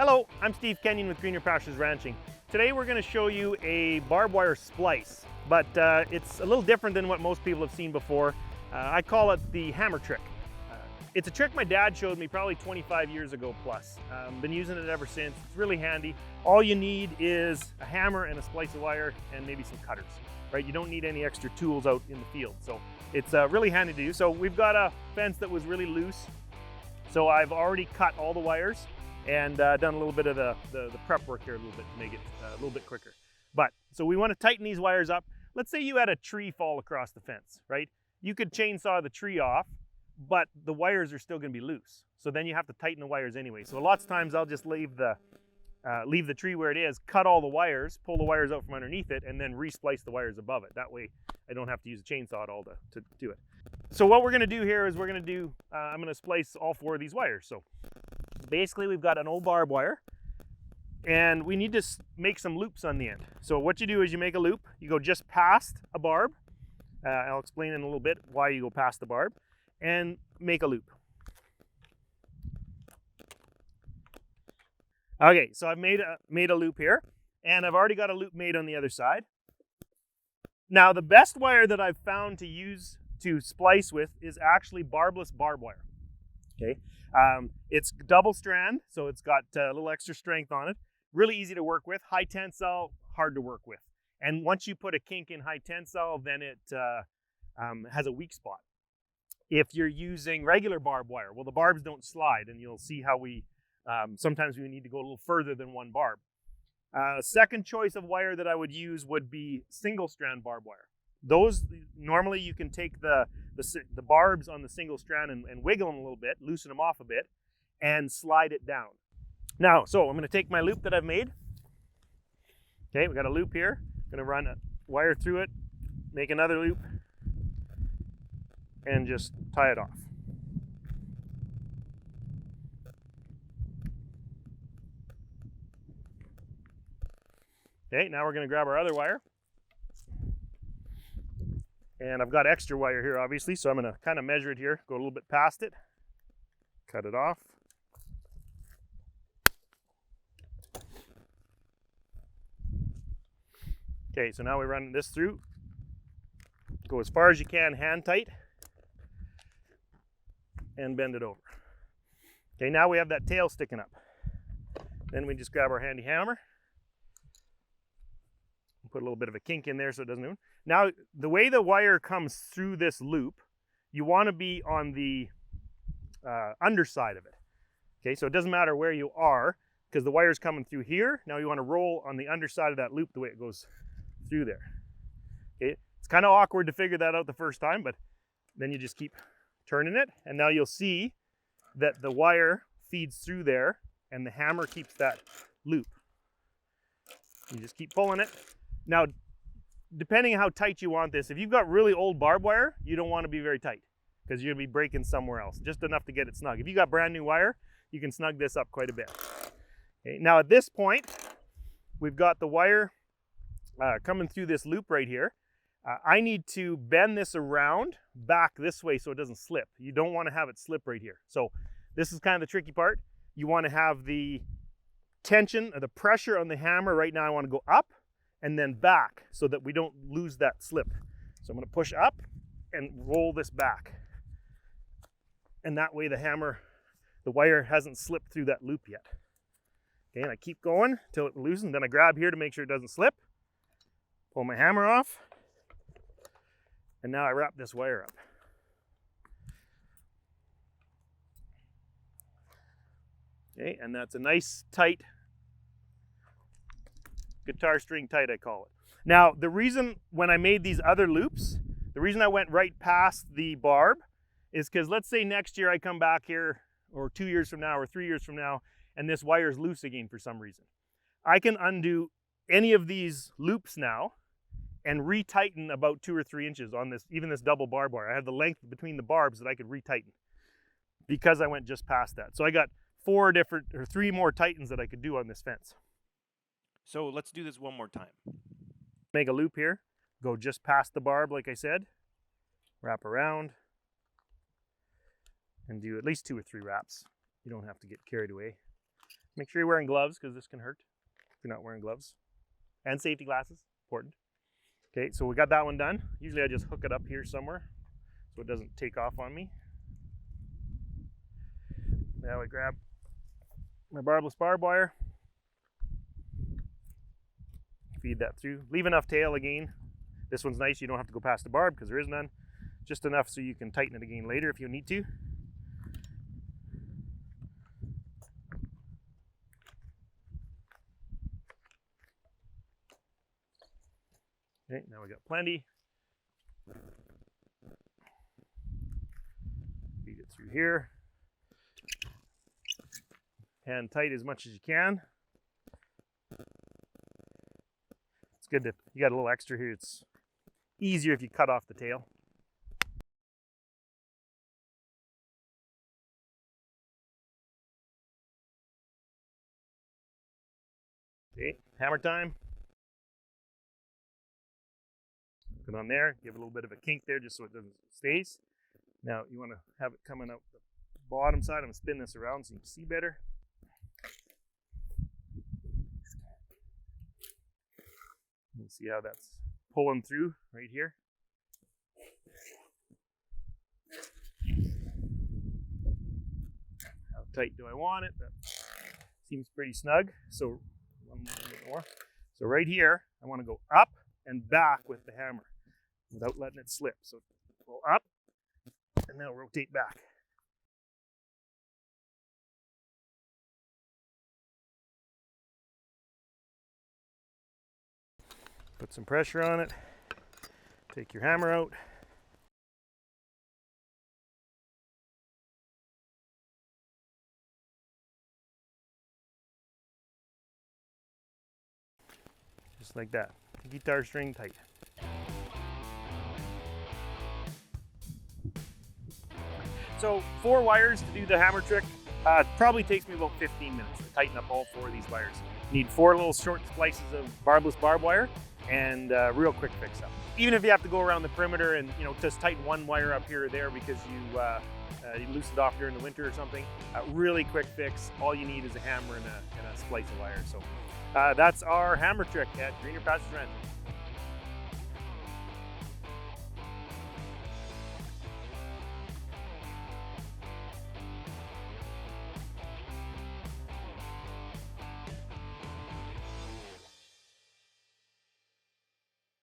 Hello, I'm Steve Kenyon with Greener Pastures Ranching. Today we're going to show you a barbed wire splice, but it's a little different than what most people have seen before. I call it the hammer trick. It's a trick my dad showed me probably 25 years ago plus. Been using it ever since. It's really handy. All you need is a hammer and a splice of wire and maybe some cutters, right? You don't need any extra tools out in the field. So it's really handy to do. So we've got a fence that was really loose. So I've already cut all the wires and done a little bit of the prep work here a little bit to make it a little bit quicker. So we want to tighten these wires up. Let's say you had a tree fall across the fence, right? You could chainsaw the tree off, but the wires are still going to be loose. So then you have to tighten the wires anyway. So lots of times I'll just leave the tree where it is, cut all the wires, pull the wires out from underneath it, and then re-splice the wires above it. That way I don't have to use a chainsaw at all to do it. So what we're going to do here is I'm going to splice all 4 of these wires. So basically we've got an old barbed wire and we need to make some loops on the end. So what you do is you make a loop, you go just past a barb. I'll explain in a little bit why you go past the barb, and make a loop. Okay, so I've made a loop here, and I've already got a loop made on the other side. Now the best wire that I've found to use to splice with is actually barbless barbed wire. Okay, it's double strand, so it's got a little extra strength on it. Really easy to work with, high tensile, hard to work with. And once you put a kink in high tensile, then it has a weak spot. If you're using regular barbed wire, well, the barbs don't slide, and you'll see how sometimes we need to go a little further than one barb. Second choice of wire that I would use would be single strand barbed wire. Those, normally you can take the barbs on the single strand and wiggle them a little bit, loosen them off a bit, and slide it down. Now, so I'm going to take my loop that I've made. Okay, we got a loop here. I'm going to run a wire through it, make another loop, and just tie it off. Okay, now we're going to grab our other wire. And I've got extra wire here, obviously, so I'm going to kind of measure it here, go a little bit past it, cut it off. Okay, so now we run this through. Go as far as you can, hand tight, and bend it over. Okay, now we have that tail sticking up. Then we just grab our handy hammer, put a little bit of a kink in there so it doesn't move. Now, the way the wire comes through this loop, you want to be on the underside of it. Okay, so it doesn't matter where you are, because the wire's coming through here. Now you want to roll on the underside of that loop the way it goes through there. Okay, it's kind of awkward to figure that out the first time, but then you just keep turning it, and now you'll see that the wire feeds through there, and the hammer keeps that loop. You just keep pulling it. Now, depending on how tight you want this, if you've got really old barbed wire, you don't want to be very tight because you're going to be breaking somewhere else, just enough to get it snug. If you got brand new wire, you can snug this up quite a bit. Okay, now at this point, we've got the wire coming through this loop right here. I need to bend this around back this way so it doesn't slip. You don't want to have it slip right here. So this is kind of the tricky part. You want to have the tension or the pressure on the hammer. Right now I want to go up and then back so that we don't lose that slip. So I'm going to push up and roll this back. And that way the wire hasn't slipped through that loop yet. Okay, and I keep going until it loosens. Then I grab here to make sure it doesn't slip. Pull my hammer off. And now I wrap this wire up. Okay, and that's a nice tight guitar string tight, I call it. Now, the reason when I made these other loops, the reason I went right past the barb is because let's say next year I come back here, or 2 years from now, or 3 years from now, and this wire is loose again for some reason. I can undo any of these loops now and retighten about 2 or 3 inches on this, even this double barb wire. I have the length between the barbs that I could retighten because I went just past that. So I got 3 more tightens that I could do on this fence. So let's do this one more time. Make a loop here, go just past the barb like I said, wrap around, and do at least 2 or 3 wraps. You don't have to get carried away. Make sure you're wearing gloves because this can hurt if you're not wearing gloves. And safety glasses, important. Okay, so we got that one done. Usually I just hook it up here somewhere so it doesn't take off on me. Now I grab my barbless barbed wire, feed that through. Leave enough tail again. This one's nice, you don't have to go past the barb because there is none. Just enough so you can tighten it again later if you need to. Okay, now we got plenty. Feed it through here. Hand tight as much as you can. It's good that you got a little extra here. It's easier if you cut off the tail. Okay, hammer time. Put it on there, give it a little bit of a kink there just so it doesn't stays. Now you want to have it coming out the bottom side. I'm going to spin this around so you can see better. You see how that's pulling through right here. How tight do I want it? That seems pretty snug. So one little bit more. So right here, I want to go up and back with the hammer without letting it slip. So go up and then rotate back. Put some pressure on it. Take your hammer out. Just like that. Guitar string tight. So 4 wires to do the hammer trick. Probably takes me about 15 minutes to tighten up all 4 of these wires. You need 4 little short splices of barbless barbed wire and real quick fix up. Even if you have to go around the perimeter and just tighten 1 wire up here or there because you loosen it off during the winter or something, really quick fix. All you need is a hammer and a splice of wire. So that's our hammer trick at Greener Pastures Ranching.